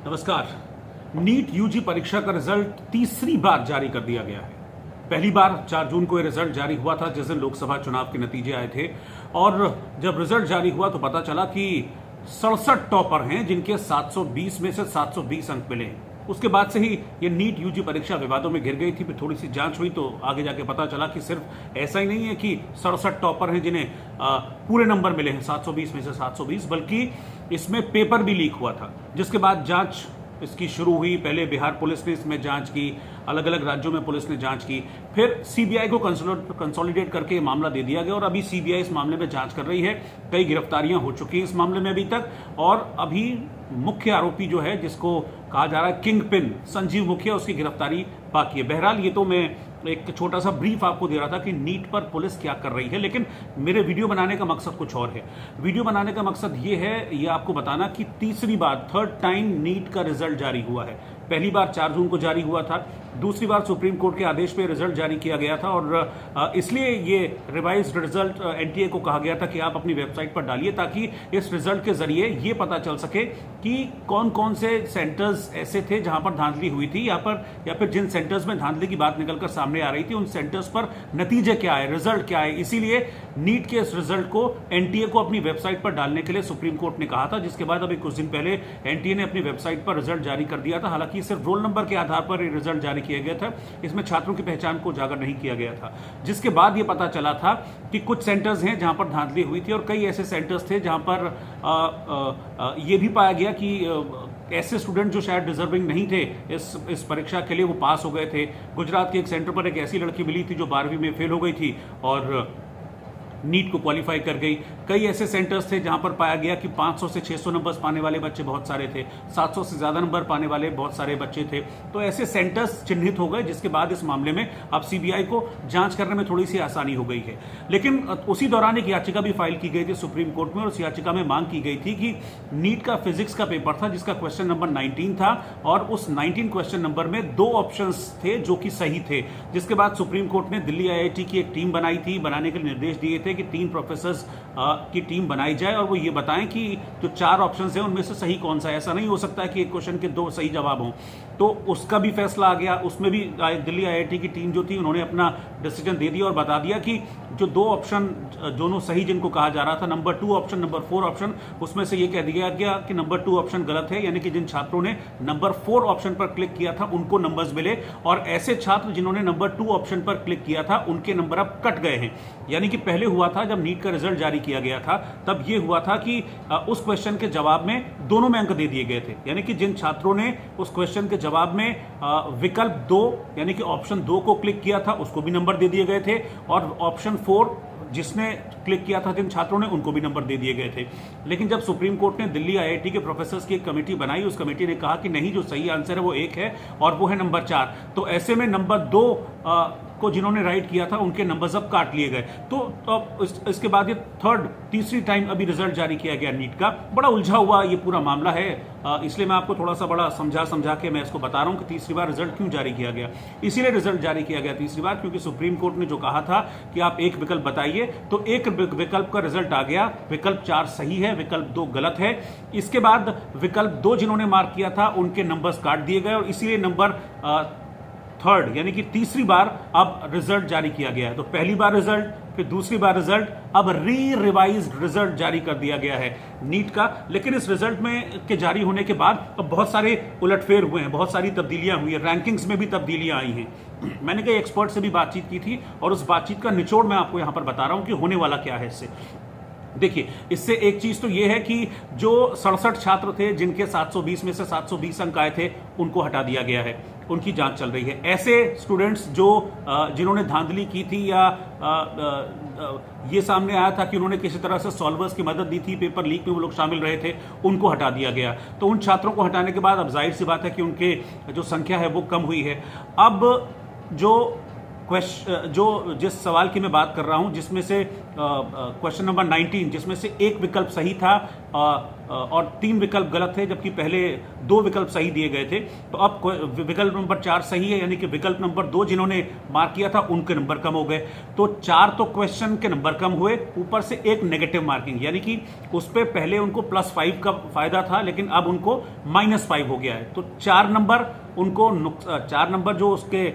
नमस्कार। NEET UG परीक्षा का रिजल्ट तीसरी बार जारी कर दिया गया है। पहली बार 4 जून को यह रिजल्ट जारी हुआ था, जिस दिन लोकसभा चुनाव के नतीजे आए थे। और जब रिजल्ट जारी हुआ तो पता चला कि 67 टॉपर हैं, जिनके 720 में से 720 अंक मिले हैं। उसके बाद से ही ये नीट यूजी परीक्षा विवादों में घिर गई थी। फिर थोड़ी सी जांच हुई तो आगे जाके पता चला कि सिर्फ ऐसा ही नहीं है कि 67 टॉपर हैं जिन्हें पूरे नंबर मिले हैं 720 में से 720, बल्कि इसमें पेपर भी लीक हुआ था। जिसके बाद जांच इसकी शुरू हुई। पहले बिहार पुलिस ने इसमें जांच की, अलग अलग राज्यों में पुलिस ने जांच की, फिर सीबीआई को कंसोलिडेट करके ये मामला दे दिया गया और अभी सीबीआई इस मामले में जांच कर रही है। कई गिरफ्तारियां हो चुकी हैं इस मामले में अभी तक, और अभी मुख्य आरोपी जो है, जिसको कहा जा रहा है किंग पिन संजीव मुखिया, उसकी गिरफ्तारी बाकी है। बहरहाल ये तो मैं एक छोटा सा ब्रीफ आपको दे रहा था कि नीट पर पुलिस क्या कर रही है, लेकिन मेरे वीडियो बनाने का मकसद कुछ और है। वीडियो बनाने का मकसद ये है, ये आपको बताना कि तीसरी बार, थर्ड टाइम नीट का रिजल्ट जारी हुआ है। पहली बार 4 जून को जारी हुआ था, दूसरी बार सुप्रीम कोर्ट के आदेश पे रिजल्ट जारी किया गया था, और इसलिए ये रिवाइज्ड रिजल्ट एनटीए को कहा गया था कि आप अपनी वेबसाइट पर डालिए, ताकि इस रिजल्ट के जरिए ये पता चल सके कि कौन कौन से सेंटर्स ऐसे थे जहां पर धांधली हुई थी, या फिर जिन सेंटर्स में धांधली की बात निकलकर सामने आ रही थी, उन सेंटर्स पर नतीजे क्या आए, रिजल्ट क्या आए। इसीलिए नीट के इस रिजल्ट को एनटीए को अपनी वेबसाइट पर डालने के लिए सुप्रीम कोर्ट ने कहा था, जिसके बाद अभी कुछ दिन पहले एनटीए ने अपनी वेबसाइट पर रिजल्ट जारी कर दिया था। हालांकि सिर्फ रोल नंबर के आधार पर रिजल्ट जारी किया गया था, इसमें छात्रों की पहचान को उजागर नहीं किया गया था। जिसके बाद यह पता चला था कि कुछ सेंटर्स हैं जहां पर धांधली हुई थी, और कई ऐसे सेंटर्स थे जहां पर यह भी पाया गया कि ऐसे स्टूडेंट जो शायद डिजर्विंग नहीं थे इस परीक्षा के लिए, वो पास हो गए थे। गुजरात के एक सेंटर पर एक ऐसी लड़की मिली थी जो 12वीं में फेल हो गई थी और नीट को क्वालिफाई कर गई। कई ऐसे सेंटर्स थे जहां पर पाया गया कि 500 से 600 नंबर पाने वाले बच्चे बहुत सारे थे, 700 से ज्यादा नंबर पाने वाले बहुत सारे बच्चे थे। तो ऐसे सेंटर्स चिन्हित हो गए, जिसके बाद इस मामले में अब सीबीआई को जांच करने में थोड़ी सी आसानी हो गई है। लेकिन उसी दौरान एक याचिका भी फाइल की गई थी सुप्रीम कोर्ट में, और उस याचिका में मांग की गई थी कि नीट का फिजिक्स का पेपर था, जिसका क्वेश्चन नंबर 19 था, और उस 19 क्वेश्चन नंबर में 2 ऑप्शंस थे जो कि सही थे। जिसके बाद सुप्रीम कोर्ट ने दिल्ली आईआईटी की एक टीम बनाई थी, बनाने के निर्देश दिए थे कि 3 प्रोफेसर्स की टीम बनाई जाए, और वो ये बताएं कि जो 4 ऑप्शंस हैं उनमें से सही कौन सा है। ऐसा नहीं हो सकता है कि एक क्वेश्चन के 2 सही जवाब हों। तो उसका भी फैसला आ गया। उसमें भी दिल्ली आईआईटी की टीम जो थी, उन्होंने अपना डिसीजन दे दिया और बता दिया कि जो 2 ऑप्शन दोनों सही जिनको कहा जा रहा था, नंबर 2 ऑप्शन, नंबर 4 ऑप्शन, उसमें से ये कह दिया गया कि नंबर 2 ऑप्शन गलत है। यानी कि जिन छात्रों ने नंबर 4 ऑप्शन पर क्लिक किया था उनको नंबर्स मिले, और ऐसे छात्र जिन्होंने नंबर 2 ऑप्शन पर क्लिक किया था उनके नंबर अब कट गए हैं। यानी कि पहले हुआ था जब नीट का रिजल्ट जारी किया गया था, तब यह हुआ था कि उस क्वेश्चन के जवाब में दोनों में अंक दे दिए गए थे। यानी कि जिन छात्रों ने उस क्वेश्चन के जवाब में विकल्प 2 यानी कि ऑप्शन 2 को क्लिक किया था उसको भी नंबर दे दिए गए थे, और ऑप्शन 4 जिसने क्लिक किया था जिन छात्रों ने, उनको भी नंबर दे दिए गए थे। लेकिन जब सुप्रीम कोर्ट ने दिल्ली आईआईटी के प्रोफेसर्स की एक कमेटी बनाई, उस कमेटी ने कहा कि नहीं, जो सही आंसर है वो एक है, और वो है नंबर 4। तो ऐसे में नंबर 2 को जिन्होंने राइट किया था उनके नंबर्स अब काट लिए गए। तो इसके बाद ये तीसरी टाइम अभी रिजल्ट जारी किया गया नीट का। बड़ा उलझा हुआ ये पूरा मामला है, इसलिए मैं आपको थोड़ा सा बड़ा समझा के मैं इसको बता रहा हूं कि तीसरी बार रिजल्ट क्यों जारी किया गया। इसीलिए रिजल्ट जारी किया गया तीसरी बार क्योंकि सुप्रीम कोर्ट ने जो कहा था कि आप एक विकल्प बताइए, तो एक विकल्प का रिजल्ट आ गया। विकल्प 4 सही है, विकल्प 2 गलत है। इसके बाद विकल्प 2 जिन्होंने मार्क किया था उनके नंबर्स काट दिए गए, और इसीलिए नंबर 3rd यानी कि तीसरी बार अब रिजल्ट जारी किया गया है। तो पहली बार रिजल्ट, फिर दूसरी बार रिजल्ट, अब रिवाइज्ड रिजल्ट जारी कर दिया गया है नीट का। लेकिन इस रिजल्ट में के जारी होने के बाद अब बहुत सारे उलटफेर हुए हैं, बहुत सारी तब्दीलियां हुई है, रैंकिंग्स में भी तब्दीलियां आई हैं। मैंने कई एक्सपर्ट से भी बातचीत की थी, और उस बातचीत का निचोड़ मैं आपको यहां पर बता रहा हूं कि होने वाला क्या है इससे। देखिए, इससे एक चीज तो यह है कि जो 67 छात्र थे जिनके 720 में से 720 अंक आए थे, उनको हटा दिया गया है, उनकी जांच चल रही है। ऐसे स्टूडेंट्स जो जिन्होंने धांधली की थी, या ये सामने आया था कि उन्होंने किसी तरह से सॉल्वर्स की मदद दी थी, पेपर लीक में वो लोग शामिल रहे थे, उनको हटा दिया गया। तो उन छात्रों को हटाने के बाद अब जाहिर सी बात है कि उनके जो संख्या है वो कम हुई है। अब जिस सवाल की मैं बात कर रहा हूं, जिसमें से क्वेश्चन नंबर 19, जिसमें से एक विकल्प सही था और 3 विकल्प गलत थे, जबकि पहले 2 विकल्प सही दिए गए थे। तो अब विकल्प नंबर 4 सही है, यानी कि विकल्प नंबर 2 जिन्होंने मार्क किया था उनके नंबर कम हो गए। तो 4 तो क्वेश्चन के नंबर कम हुए, ऊपर से एक नेगेटिव मार्किंग, यानी कि उस पर पहले उनको +5 का फायदा था, लेकिन अब उनको -5 हो गया है। तो 4 नंबर उनको 4 नंबर जो उसके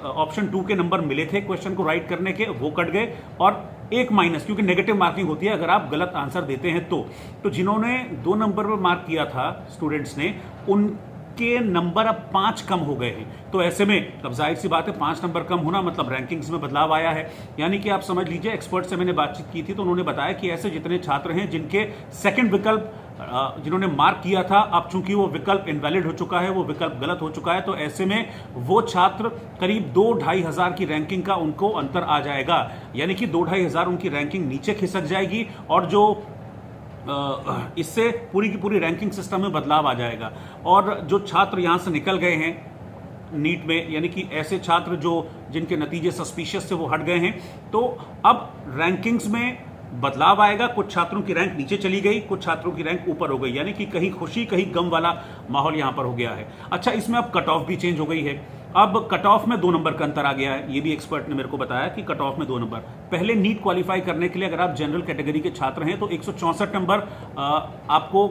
ऑप्शन 2 के नंबर मिले थे क्वेश्चन को राइट करने के, वो कट गए, और एक माइनस, क्योंकि नेगेटिव मार्किंग होती है अगर आप गलत आंसर देते हैं तो जिन्होंने 2 नंबर पर मार्क किया था स्टूडेंट्स ने, उनके नंबर अब 5 कम हो गए हैं। तो ऐसे में अब जाहिर सी बात है 5 नंबर कम होना मतलब रैंकिंग्स में बदलाव आया है। यानी कि आप समझ लीजिए, एक्सपर्ट से मैंने बातचीत की थी तो उन्होंने बताया कि ऐसे जितने छात्र हैं जिनके सेकंड विकल्प जिन्होंने मार्क किया था, अब चूंकि वो विकल्प इनवैलिड हो चुका है, वो विकल्प गलत हो चुका है, तो ऐसे में वो छात्र करीब 2-2.5 हजार की रैंकिंग का उनको अंतर आ जाएगा। यानी कि 2-2.5 हजार उनकी रैंकिंग नीचे खिसक जाएगी, और जो इससे पूरी की पूरी रैंकिंग सिस्टम में बदलाव आ जाएगा। और जो छात्र यहां से निकल गए हैं नीट में, यानी कि ऐसे छात्र जो जिनके नतीजे सस्पिशियस से वो हट गए हैं, तो अब रैंकिंग्स में बदलाव आएगा। कुछ छात्रों की रैंक नीचे चली गई, कुछ छात्रों की रैंक ऊपर हो गई, यानी कि कहीं खुशी कहीं गम वाला माहौल यहां पर हो गया है। अच्छा, इसमें अब कट ऑफ भी चेंज हो गई है। अब कट ऑफ में 2 नंबर का अंतर आ गया है। ये भी एक्सपर्ट ने मेरे को बताया कि कट ऑफ में 2 नंबर। पहले नीट क्वालिफाई करने के लिए अगर आप जनरल कैटेगरी के छात्र हैं तो 164 नंबर आपको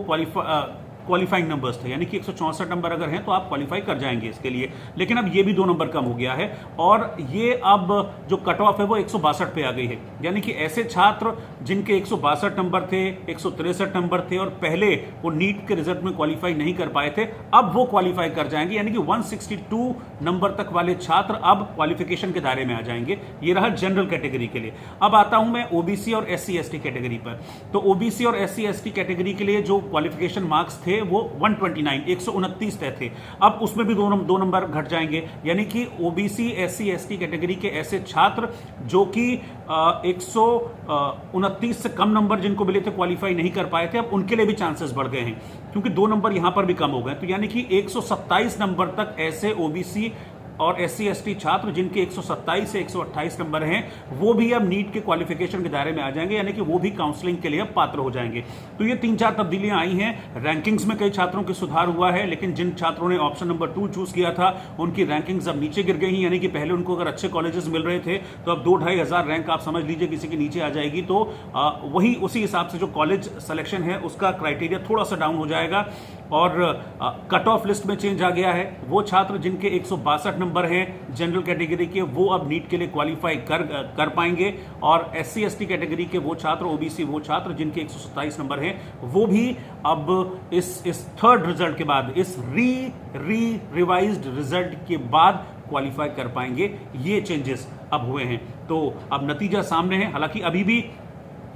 क्वालिफाइंग नंबर्स थे, यानी कि 164 नंबर अगर हैं तो आप क्वालिफाई कर जाएंगे इसके लिए। लेकिन अब ये भी 2 नंबर कम हो गया है, और ये अब जो कट ऑफ है वो 162 पे आ गई है। यानी कि ऐसे छात्र जिनके 162 नंबर थे, 163 नंबर थे, और पहले वो नीट के रिजल्ट में क्वालिफाई नहीं कर पाए थे, अब वो क्वालिफाई कर जाएंगे। यानी कि 162 नंबर तक वाले छात्र अब क्वालिफिकेशन के दायरे में आ जाएंगे। ये रहा जनरल कैटेगरी के लिए। अब आता हूं मैं ओबीसी और SC/ST कैटेगरी पर। तो ओबीसी और SC/ST कैटेगरी के लिए जो क्वालिफिकेशन मार्क्स थे वो 129 तय थे। अब उसमें भी 2 नंबर घट जाएंगे, यानी कि ओबीसी SC/ST कैटेगरी के ऐसे छात्र जो कि 129 से कम नंबर जिनको मिले थे, क्वालिफाई नहीं कर पाए थे, अब उनके लिए भी चांसेस बढ़ गए हैं, क्योंकि 2 नंबर यहां पर भी कम हो गए। तो यानी कि 127 नंबर तक ऐसे ओबीसी और SC/ST छात्र जिनके 127 से 128 नंबर हैं, वो भी अब नीट के क्वालिफिकेशन के दायरे में आ जाएंगे, यानी कि वो भी काउंसलिंग के लिए अब पात्र हो जाएंगे। तो ये 3-4 तब्दीलियां आई हैं। रैंकिंग्स में कई छात्रों के सुधार हुआ है, लेकिन जिन छात्रों ने ऑप्शन नंबर 2 चूज किया था उनकी रैंकिंग्स अब नीचे गिर गई हैं। यानी कि पहले उनको अगर अच्छे कॉलेजेस मिल रहे थे तो अब 2-2.5 हजार रैंक आप समझ लीजिए किसी की नीचे आ जाएगी। तो वही उसी हिसाब से जो कॉलेज सिलेक्शन है उसका क्राइटेरिया थोड़ा सा डाउन हो जाएगा, और कट ऑफ लिस्ट में चेंज आ गया है। वो छात्र जिनके 162 नंबर हैं जनरल कैटेगरी के, वो अब नीट के लिए क्वालिफाई कर पाएंगे, और SC/ST कैटेगरी के वो छात्र, ओबीसी वो छात्र जिनके 127 नंबर हैं, वो भी अब इस थर्ड रिजल्ट के बाद, इस रिवाइज्ड रिजल्ट के बाद क्वालिफाई कर पाएंगे। ये चेंजेस अब हुए हैं। तो अब नतीजा सामने है। हालांकि अभी भी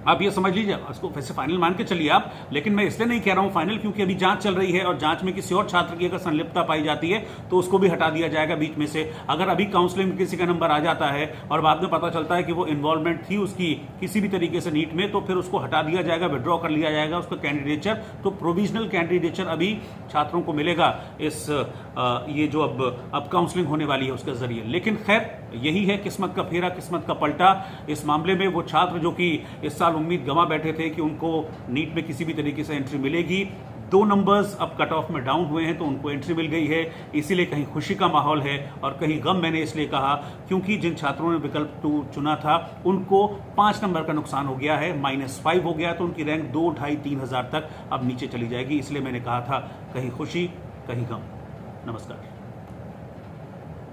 आप ये समझ लीजिए, इसको वैसे फाइनल मान के चलिए आप, लेकिन मैं इसलिए नहीं कह रहा हूं फाइनल क्योंकि अभी जांच चल रही है, और जांच में किसी और छात्र की अगर संलिप्तता पाई जाती है तो उसको भी हटा दिया जाएगा बीच में से। अगर अभी काउंसलिंग में किसी का नंबर आ जाता है और बाद में पता चलता है कि वो इन्वॉल्वमेंट थी उसकी किसी भी तरीके से नीट में, तो फिर उसको हटा दिया जाएगा, विड्रॉ कर लिया जाएगा उसका कैंडिडेचर। तो प्रोविजनल कैंडिडेचर अभी छात्रों को मिलेगा ये जो अब काउंसलिंग होने वाली है उसके जरिए। लेकिन खैर, यही है किस्मत का फेरा, किस्मत का पलटा। इस मामले में वो छात्र जो कि इस साल उम्मीद गंवा बैठे थे कि उनको नीट में किसी भी तरीके से एंट्री मिलेगी, 2 नंबर्स अब कट ऑफ में डाउन हुए हैं तो उनको एंट्री मिल गई है। इसीलिए कहीं खुशी का माहौल है और कहीं गम। मैंने इसलिए कहा क्योंकि जिन छात्रों ने विकल्प 2 चुना था उनको 5 नंबर का नुकसान हो गया है, -5 हो गया, तो उनकी रैंक 2, 2.5-3 हजार तक अब नीचे चली जाएगी। इसलिए मैंने कहा था कहीं खुशी कहीं गम। नमस्कार।